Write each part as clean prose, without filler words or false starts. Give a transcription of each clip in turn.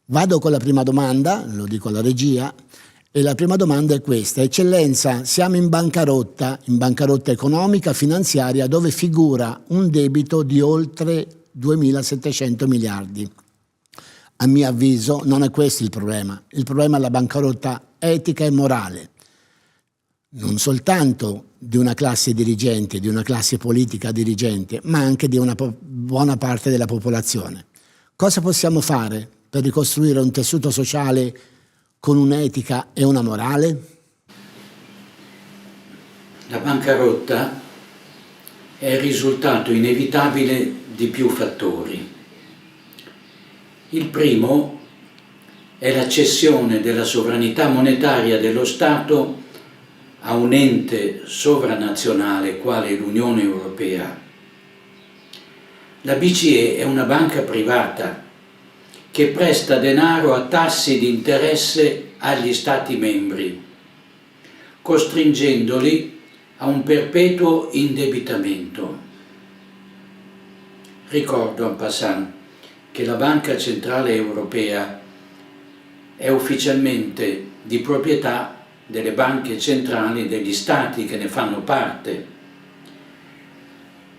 Vado con la prima domanda, lo dico alla regia, e la prima domanda è questa. Eccellenza, siamo in bancarotta economica, finanziaria, dove figura un debito di oltre 2.700 miliardi. A mio avviso non è questo il problema è la bancarotta etica e morale, non soltanto di una classe dirigente, di una classe politica dirigente, ma anche di una buona parte della popolazione. Cosa possiamo fare per ricostruire un tessuto sociale con un'etica e una morale? La bancarotta è il risultato inevitabile di più fattori. Il primo è la cessione della sovranità monetaria dello Stato a un ente sovranazionale quale l'Unione Europea. La BCE è una banca privata che presta denaro a tassi di interesse agli Stati membri, costringendoli a un perpetuo indebitamento. Ricordo en passant che la Banca Centrale Europea è ufficialmente di proprietà delle banche centrali degli Stati che ne fanno parte.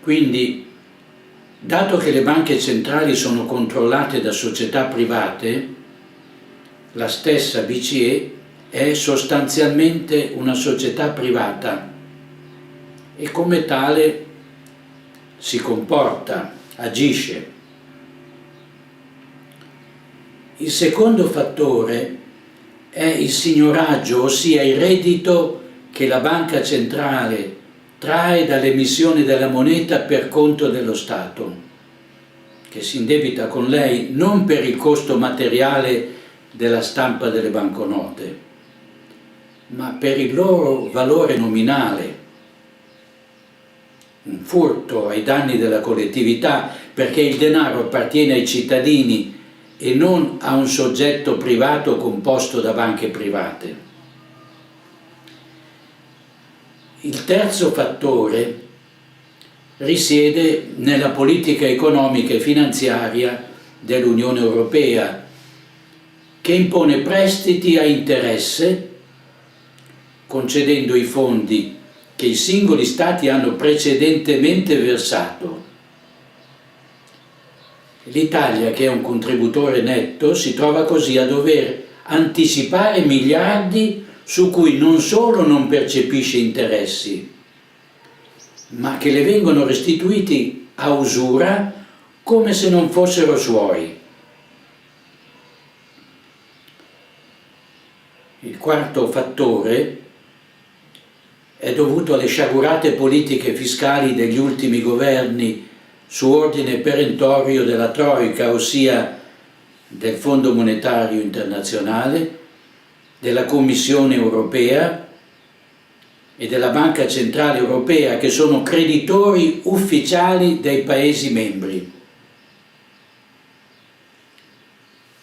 Quindi, dato che le banche centrali sono controllate da società private, la stessa BCE è sostanzialmente una società privata e come tale si comporta, agisce. Il secondo fattore è il signoraggio, ossia il reddito che la banca centrale trae dall'emissione della moneta per conto dello Stato, che si indebita con lei non per il costo materiale della stampa delle banconote, ma per il loro valore nominale. Un furto ai danni della collettività, perché il denaro appartiene ai cittadini e non a un soggetto privato composto da banche private. Il terzo fattore risiede nella politica economica e finanziaria dell'Unione Europea, che impone prestiti a interesse, concedendo i fondi che i singoli Stati hanno precedentemente versato. L'Italia, che è un contributore netto, si trova così a dover anticipare miliardi su cui non solo non percepisce interessi, ma che le vengono restituiti a usura come se non fossero suoi. Il quarto fattore è dovuto alle sciagurate politiche fiscali degli ultimi governi su ordine perentorio della Troika, ossia del Fondo Monetario Internazionale, della Commissione Europea e della Banca Centrale Europea, che sono creditori ufficiali dei Paesi membri.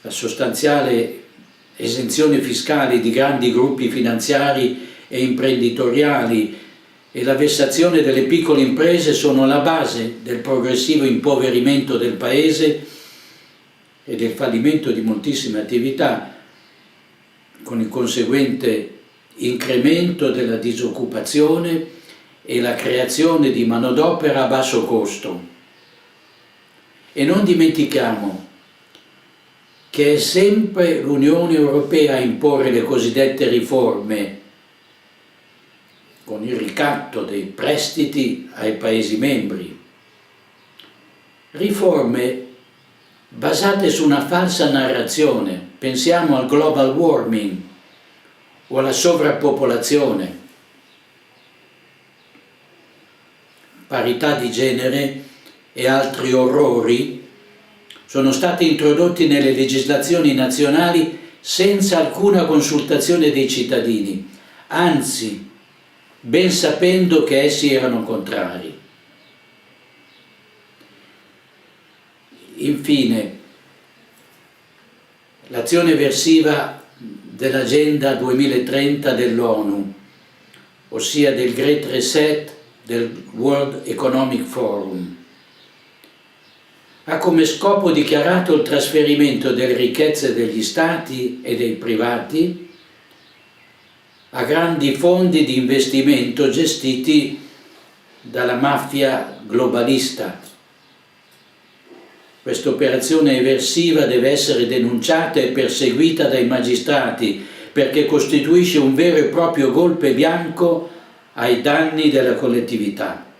La sostanziale esenzione fiscale di grandi gruppi finanziari e imprenditoriali e la vessazione delle piccole imprese sono la base del progressivo impoverimento del Paese e del fallimento di moltissime attività, con il conseguente incremento della disoccupazione e la creazione di manodopera a basso costo. E non dimentichiamo che è sempre l'Unione Europea a imporre le cosiddette riforme, con il ricatto dei prestiti ai Paesi membri. Riforme basate su una falsa narrazione. Pensiamo al global warming o alla sovrappopolazione. Parità di genere e altri orrori sono stati introdotti nelle legislazioni nazionali senza alcuna consultazione dei cittadini, anzi, ben sapendo che essi erano contrari. Infine, l'azione eversiva dell'Agenda 2030 dell'ONU, ossia del Great Reset del World Economic Forum. ha come scopo dichiarato il trasferimento delle ricchezze degli stati e dei privati a grandi fondi di investimento gestiti dalla mafia globalista. Questa operazione eversiva deve essere denunciata e perseguita dai magistrati perché costituisce un vero e proprio golpe bianco ai danni della collettività.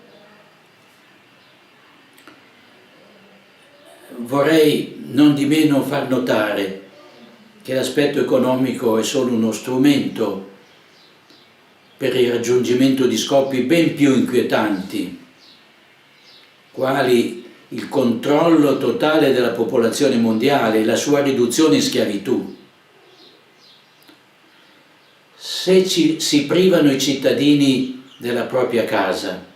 Vorrei non di meno far notare che l'aspetto economico è solo uno strumento per il raggiungimento di scopi ben più inquietanti, quali il controllo totale della popolazione mondiale e la sua riduzione in schiavitù. Se si privano i cittadini della propria casa,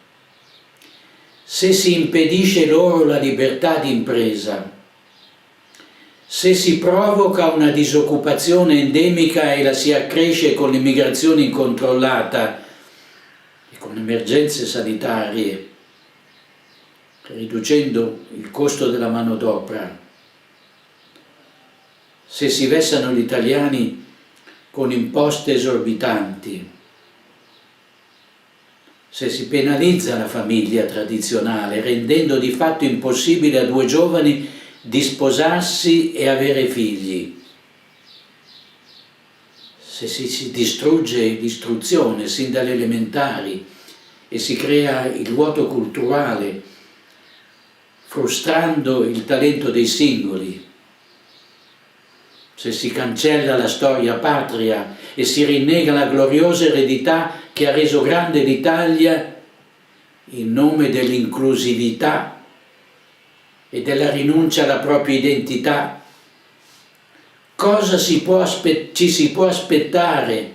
se si impedisce loro la libertà di impresa, se si provoca una disoccupazione endemica e la si accresce con l'immigrazione incontrollata e con emergenze sanitarie, riducendo il costo della manodopera, se si vessano gli italiani con imposte esorbitanti, se si penalizza la famiglia tradizionale, rendendo di fatto impossibile a due giovani di sposarsi e avere figli, se si distrugge l'istruzione sin dalle elementari e si crea il vuoto culturale, frustrando il talento dei singoli, se si cancella la storia patria e si rinnega la gloriosa eredità che ha reso grande l'Italia in nome dell'inclusività e della rinuncia alla propria identità, cosa ci si può aspettare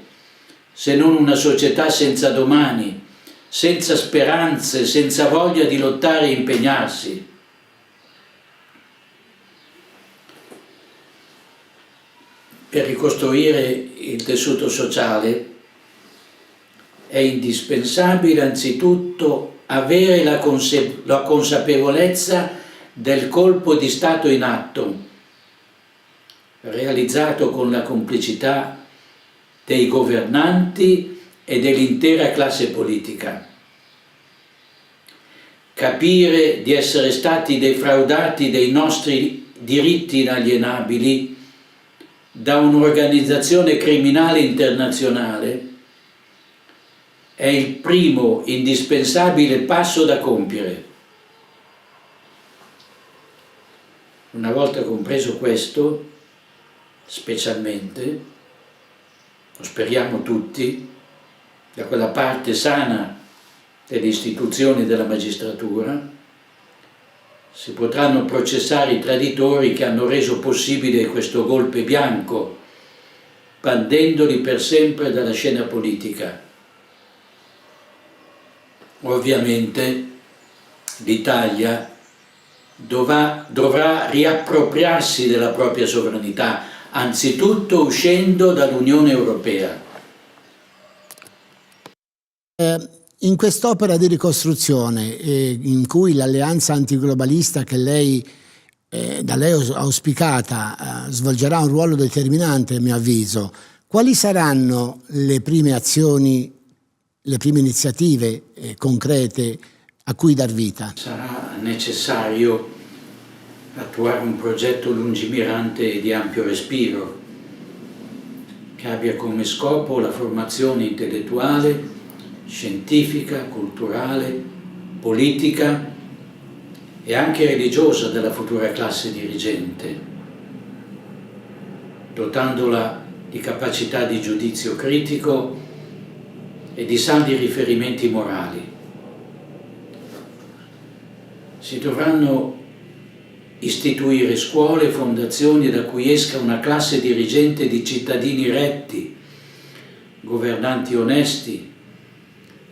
se non una società senza domani, senza speranze, senza voglia di lottare e impegnarsi? Per ricostruire il tessuto sociale è indispensabile anzitutto avere la consapevolezza del colpo di Stato in atto, realizzato con la complicità dei governanti e dell'intera classe politica. Capire di essere stati defraudati dei nostri diritti inalienabili da un'organizzazione criminale internazionale è il primo indispensabile passo da compiere. Una volta compreso questo, specialmente, lo speriamo tutti, da quella parte sana delle istituzioni della magistratura, si potranno processare i traditori che hanno reso possibile questo golpe bianco, bandendoli per sempre dalla scena politica. Ovviamente l'Italia dovrà riappropriarsi della propria sovranità, anzitutto uscendo dall'Unione Europea. In quest'opera di ricostruzione, in cui l'alleanza antiglobalista che da lei auspicata svolgerà un ruolo determinante, a mio avviso, quali saranno le prime azioni, le prime iniziative concrete a cui dar vita? Sarà necessario attuare un progetto lungimirante e di ampio respiro, che abbia come scopo la formazione intellettuale, scientifica, culturale, politica e anche religiosa della futura classe dirigente, dotandola di capacità di giudizio critico e di saldi riferimenti morali. Si dovranno istituire scuole e fondazioni da cui esca una classe dirigente di cittadini retti, governanti onesti,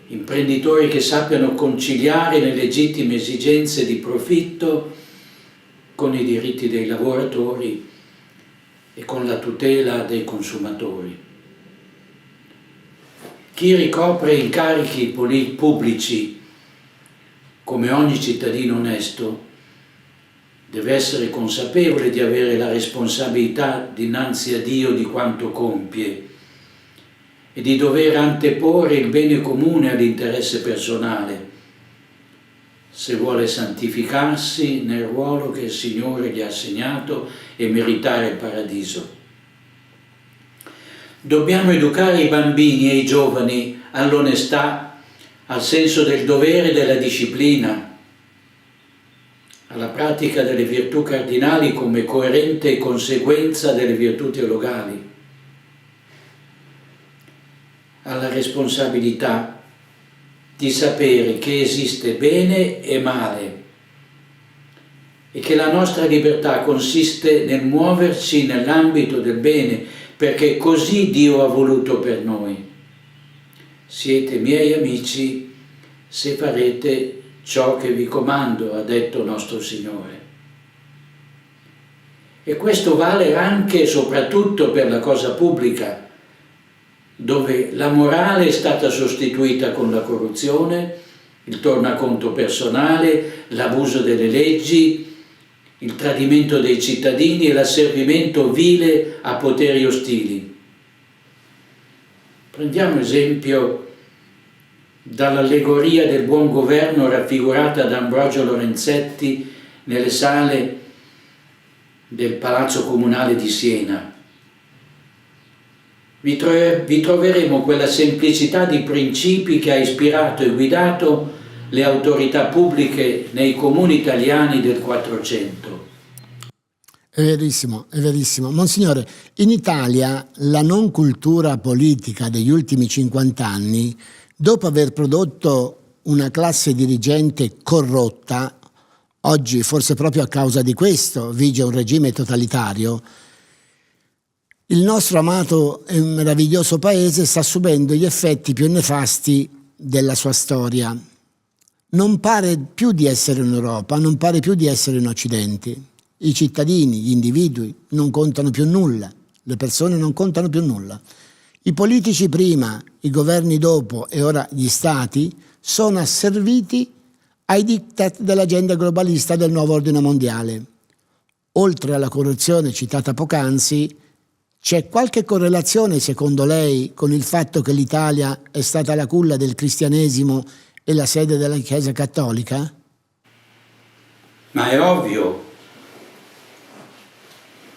imprenditori che sappiano conciliare le legittime esigenze di profitto con i diritti dei lavoratori e con la tutela dei consumatori. Chi ricopre incarichi pubblici, come ogni cittadino onesto, deve essere consapevole di avere la responsabilità dinanzi a Dio di quanto compie e di dover anteporre il bene comune all'interesse personale, se vuole santificarsi nel ruolo che il Signore gli ha assegnato e meritare il paradiso. Dobbiamo educare i bambini e i giovani all'onestà, al senso del dovere e della disciplina, alla pratica delle virtù cardinali come coerente conseguenza delle virtù teologali, alla responsabilità di sapere che esiste bene e male e che la nostra libertà consiste nel muoverci nell'ambito del bene, perché così Dio ha voluto per noi. Siete miei amici se farete ciò che vi comando, ha detto nostro Signore. E questo vale anche e soprattutto per la cosa pubblica, dove la morale è stata sostituita con la corruzione, il tornaconto personale, l'abuso delle leggi, il tradimento dei cittadini e l'asservimento vile a poteri ostili. Prendiamo esempio dall'allegoria del buon governo raffigurata da Ambrogio Lorenzetti nelle sale del Palazzo Comunale di Siena. Vi troveremo quella semplicità di principi che ha ispirato e guidato le autorità pubbliche nei comuni italiani del Quattrocento. È verissimo, è verissimo. Monsignore, in Italia la non cultura politica degli ultimi 50 anni, dopo aver prodotto una classe dirigente corrotta, oggi forse proprio a causa di questo vige un regime totalitario, il nostro amato e meraviglioso paese sta subendo gli effetti più nefasti della sua storia. Non pare più di essere in Europa, non pare più di essere in Occidente. I cittadini, gli individui non contano più nulla, le persone non contano più nulla. I politici prima, i governi dopo e ora gli stati sono asserviti ai diktat dell'agenda globalista del nuovo ordine mondiale. Oltre alla corruzione citata poc'anzi, c'è qualche correlazione, secondo lei, con il fatto che l'Italia è stata la culla del cristianesimo e la sede della Chiesa cattolica? Ma è ovvio.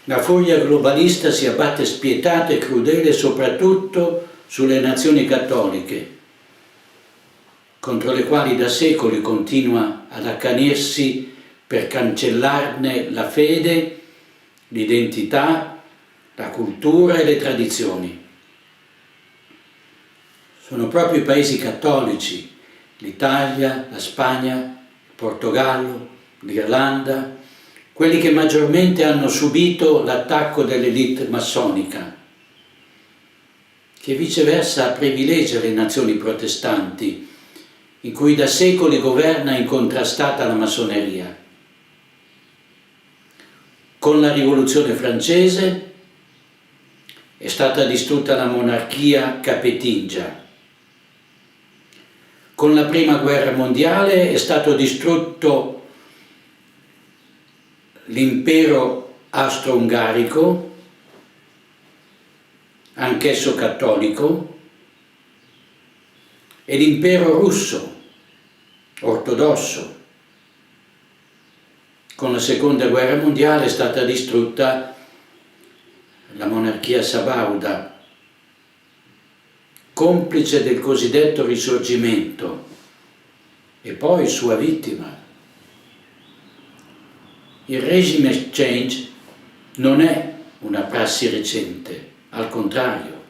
La furia globalista si abbatte spietata e crudele soprattutto sulle nazioni cattoliche, contro le quali da secoli continua ad accanirsi per cancellarne la fede, l'identità, la cultura e le tradizioni. Sono proprio i paesi cattolici, l'Italia, la Spagna, il Portogallo, l'Irlanda, quelli che maggiormente hanno subito l'attacco dell'elite massonica, che viceversa privilegia le nazioni protestanti, in cui da secoli governa incontrastata la massoneria. Con la Rivoluzione francese è stata distrutta la monarchia capetingia. Con la Prima Guerra Mondiale è stato distrutto l'impero austro-ungarico, anch'esso cattolico, e l'impero russo, ortodosso. Con la Seconda Guerra Mondiale è stata distrutta la monarchia sabauda, complice del cosiddetto Risorgimento, e poi sua vittima. Il regime change non è una prassi recente, al contrario.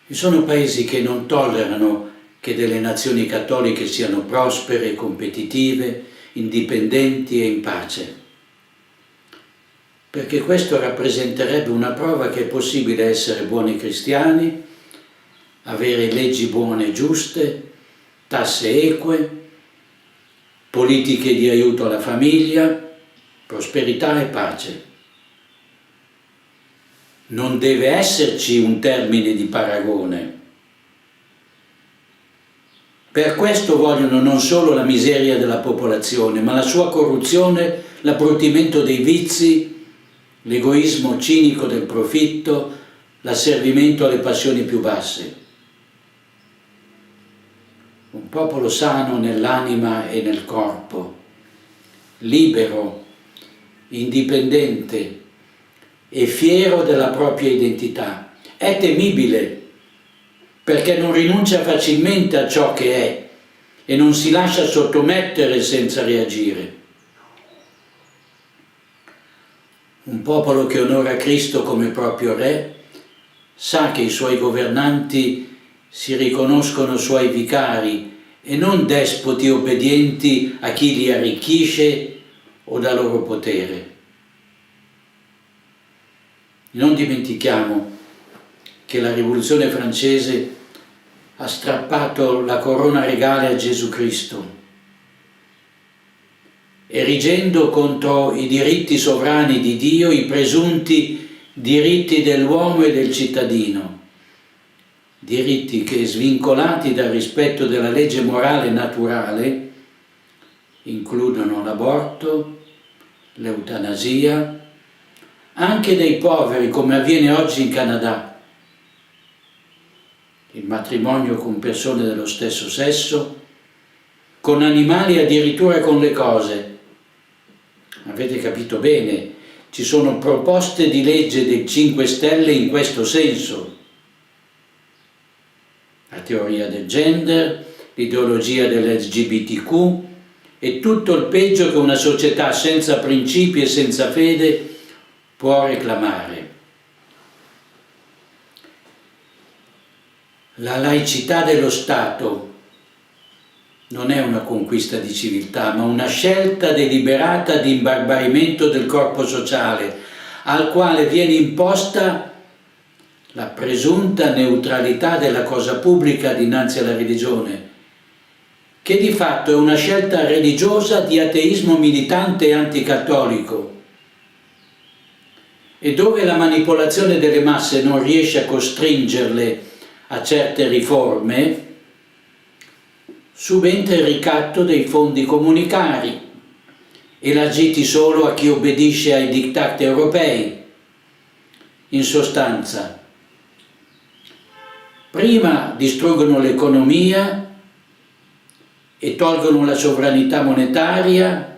Ci sono paesi che non tollerano che delle nazioni cattoliche siano prospere, competitive, indipendenti e in pace, perché questo rappresenterebbe una prova che è possibile essere buoni cristiani, avere leggi buone e giuste, tasse eque, politiche di aiuto alla famiglia, prosperità e pace. Non deve esserci un termine di paragone. Per questo vogliono non solo la miseria della popolazione, ma la sua corruzione, l'abbruttimento dei vizi, l'egoismo cinico del profitto, l'asservimento alle passioni più basse. Un popolo sano nell'anima e nel corpo, libero, indipendente e fiero della propria identità. È temibile perché non rinuncia facilmente a ciò che è e non si lascia sottomettere senza reagire. Un popolo che onora Cristo come proprio Re sa che i suoi governanti si riconoscono suoi vicari e non despoti obbedienti a chi li arricchisce o dà loro potere. Non dimentichiamo che la Rivoluzione francese ha strappato la corona regale a Gesù Cristo, erigendo contro i diritti sovrani di Dio i presunti diritti dell'uomo e del cittadino, diritti che, svincolati dal rispetto della legge morale naturale, includono l'aborto, l'eutanasia, anche dei poveri, come avviene oggi in Canada, il matrimonio con persone dello stesso sesso, con animali e addirittura con le cose. Avete capito bene, ci sono proposte di legge dei 5 Stelle in questo senso. La teoria del gender, l'ideologia dell'LGBTQ e tutto il peggio che una società senza principi e senza fede può reclamare. La laicità dello Stato non è una conquista di civiltà, ma una scelta deliberata di imbarbarimento del corpo sociale, al quale viene imposta la presunta neutralità della cosa pubblica dinanzi alla religione, che di fatto è una scelta religiosa di ateismo militante e anticattolico, e dove la manipolazione delle masse non riesce a costringerle a certe riforme, subentra il ricatto dei fondi comunitari, elargiti solo a chi obbedisce ai diktat europei. In sostanza, prima distruggono l'economia e tolgono la sovranità monetaria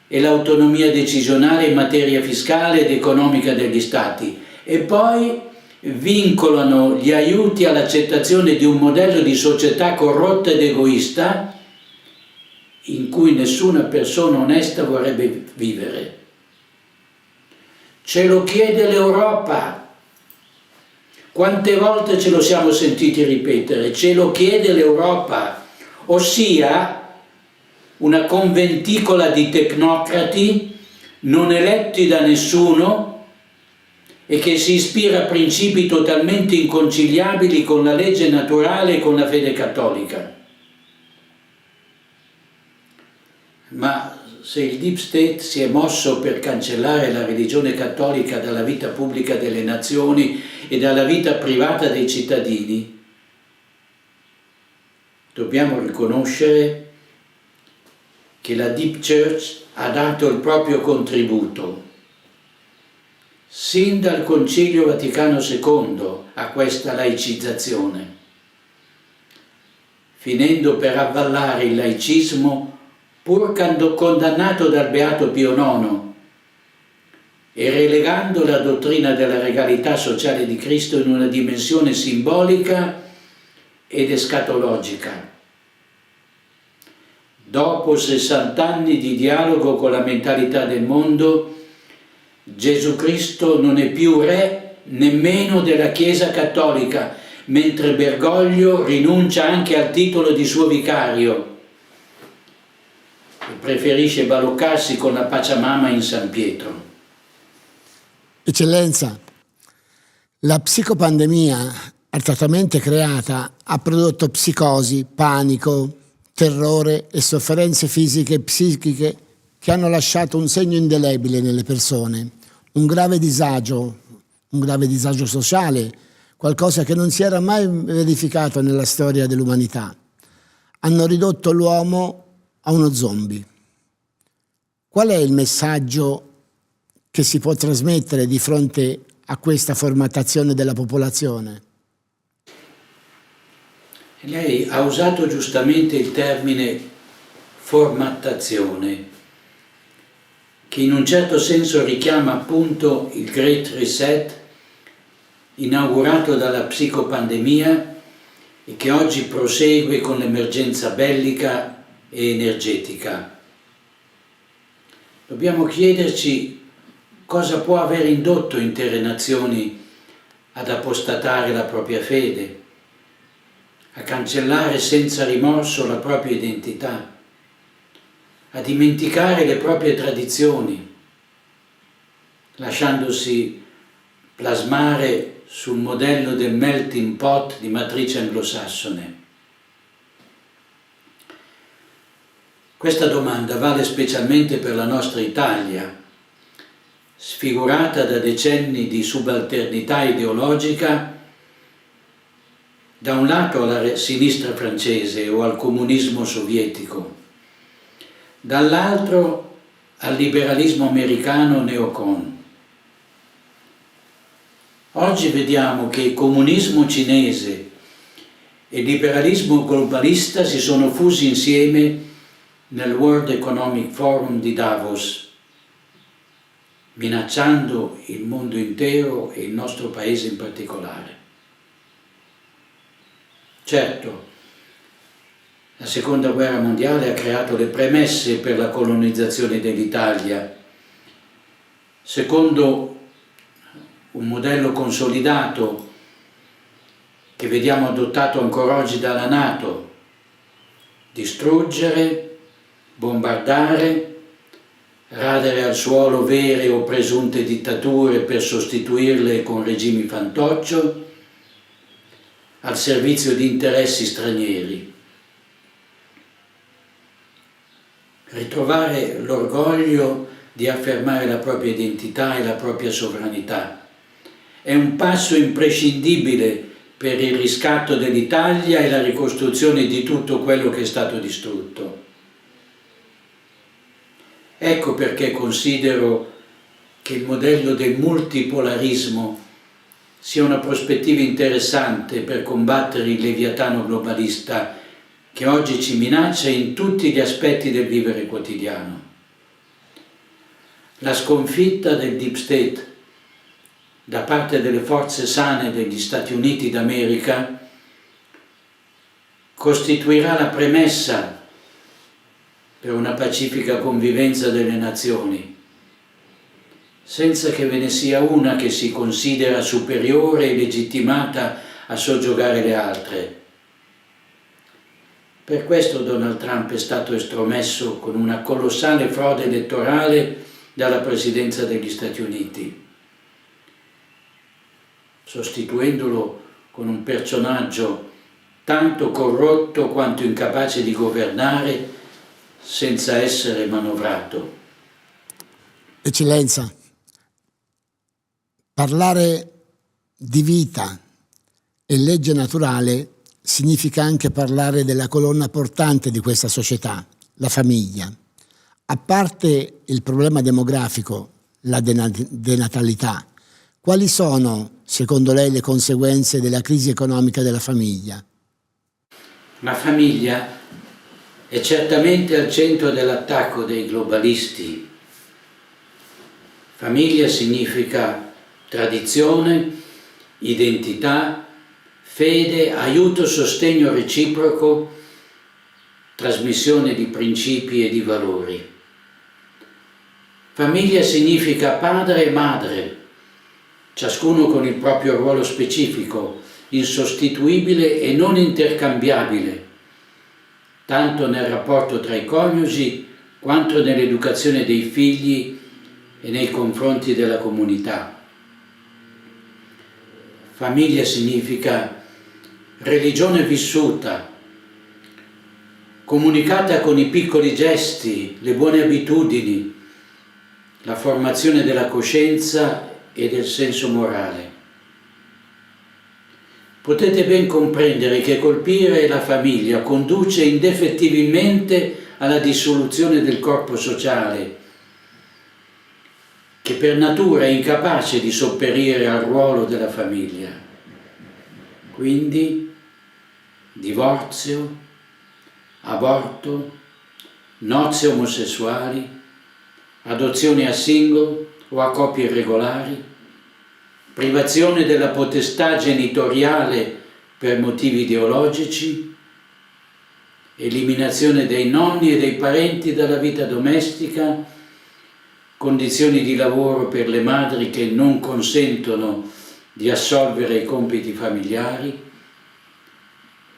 e l'autonomia decisionale in materia fiscale ed economica degli Stati, e poi vincolano gli aiuti all'accettazione di un modello di società corrotta ed egoista in cui nessuna persona onesta vorrebbe vivere. Ce lo chiede l'Europa. Quante volte ce lo siamo sentiti ripetere? Ce lo chiede l'Europa, ossia una conventicola di tecnocrati non eletti da nessuno e che si ispira a principi totalmente inconciliabili con la legge naturale e con la fede cattolica. Ma se il Deep State si è mosso per cancellare la religione cattolica dalla vita pubblica delle nazioni e dalla vita privata dei cittadini, dobbiamo riconoscere che la Deep Church ha dato il proprio contributo sin dal Concilio Vaticano II a questa laicizzazione, finendo per avvallare il laicismo pur condannato dal Beato Pio IX e relegando la dottrina della regalità sociale di Cristo in una dimensione simbolica ed escatologica. Dopo 60 anni di dialogo con la mentalità del mondo, Gesù Cristo non è più re nemmeno della Chiesa cattolica, mentre Bergoglio rinuncia anche al titolo di suo vicario e preferisce baloccarsi con la Pachamama in San Pietro. Eccellenza, la psicopandemia artatamente creata ha prodotto psicosi, panico, terrore e sofferenze fisiche e psichiche che hanno lasciato un segno indelebile nelle persone, un grave disagio sociale, qualcosa che non si era mai verificato nella storia dell'umanità. hanno ridotto l'uomo a uno zombie. Qual è il messaggio che si può trasmettere di fronte a questa formattazione della popolazione? Lei ha usato giustamente il termine formattazione, che in un certo senso richiama appunto il Great Reset inaugurato dalla psicopandemia e che oggi prosegue con l'emergenza bellica e energetica. Dobbiamo chiederci cosa può aver indotto intere nazioni ad apostatare la propria fede, a cancellare senza rimorso la propria identità, a dimenticare le proprie tradizioni, lasciandosi plasmare sul modello del melting pot di matrice anglosassone. Questa domanda vale specialmente per la nostra Italia, sfigurata da decenni di subalternità ideologica, da un lato alla sinistra francese o al comunismo sovietico, dall'altro al liberalismo americano neocon. Oggi vediamo che il comunismo cinese e il liberalismo globalista si sono fusi insieme nel World Economic Forum di Davos, minacciando il mondo intero e il nostro paese in particolare. Certo, la Seconda Guerra Mondiale ha creato le premesse per la colonizzazione dell'Italia, secondo un modello consolidato che vediamo adottato ancora oggi dalla NATO: distruggere, bombardare, radere al suolo vere o presunte dittature per sostituirle con regimi fantoccio, al servizio di interessi stranieri. Ritrovare l'orgoglio di affermare la propria identità e la propria sovranità è un passo imprescindibile per il riscatto dell'Italia e la ricostruzione di tutto quello che è stato distrutto. Ecco perché considero che il modello del multipolarismo sia una prospettiva interessante per combattere il leviatano globalista che oggi ci minaccia in tutti gli aspetti del vivere quotidiano. La sconfitta del Deep State da parte delle forze sane degli Stati Uniti d'America costituirà la premessa per una pacifica convivenza delle nazioni, senza che ve ne sia una che si considera superiore e legittimata a soggiogare le altre. Per questo Donald Trump è stato estromesso con una colossale frode elettorale dalla presidenza degli Stati Uniti, sostituendolo con un personaggio tanto corrotto quanto incapace di governare senza essere manovrato. Eccellenza, parlare di vita e legge naturale significa anche parlare della colonna portante di questa società, la famiglia. A parte il problema demografico, la denatalità, quali sono, secondo lei, le conseguenze della crisi economica della famiglia? La famiglia è certamente al centro dell'attacco dei globalisti. Famiglia significa tradizione, identità, fede, aiuto, sostegno reciproco, trasmissione di principi e di valori. Famiglia significa padre e madre, ciascuno con il proprio ruolo specifico, insostituibile e non intercambiabile, tanto nel rapporto tra i coniugi quanto nell'educazione dei figli e nei confronti della comunità. Famiglia significa religione vissuta, comunicata con i piccoli gesti, le buone abitudini, la formazione della coscienza e del senso morale. potete ben comprendere che colpire la famiglia conduce indefettibilmente alla dissoluzione del corpo sociale, che per natura è incapace di sopperire al ruolo della famiglia. Quindi divorzio, aborto, nozze omosessuali, adozioni a single o a coppie irregolari, privazione della potestà genitoriale per motivi ideologici, eliminazione dei nonni e dei parenti dalla vita domestica, condizioni di lavoro per le madri che non consentono di assolvere i compiti familiari,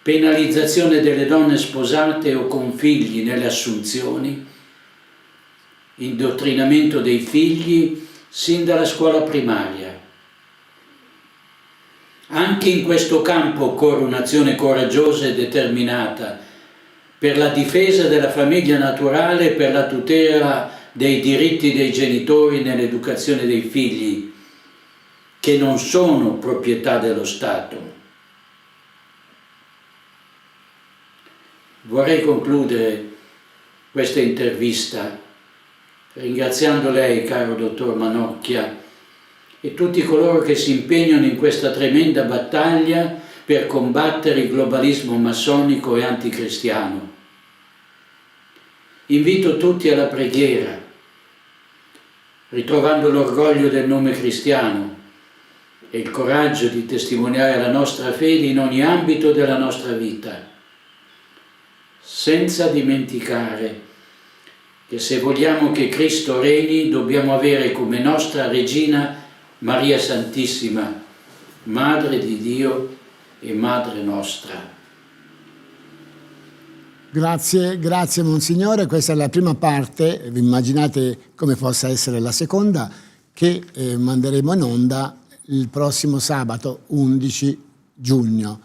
penalizzazione delle donne sposate o con figli nelle assunzioni, indottrinamento dei figli sin dalla scuola primaria. Anche in questo campo occorre un'azione coraggiosa e determinata per la difesa della famiglia naturale e per la tutela dei diritti dei genitori nell'educazione dei figli, che non sono proprietà dello Stato. Vorrei concludere questa intervista ringraziando lei, caro dottor Manocchia, e tutti coloro che si impegnano in questa tremenda battaglia per combattere il globalismo massonico e anticristiano. Invito tutti alla preghiera, ritrovando l'orgoglio del nome cristiano e il coraggio di testimoniare la nostra fede in ogni ambito della nostra vita, senza dimenticare che se vogliamo che Cristo regni dobbiamo avere come nostra regina Maria Santissima, Madre di Dio e Madre nostra. Grazie Monsignore, questa è la prima parte, immaginate come possa essere la seconda, che manderemo in onda il prossimo sabato 11 giugno.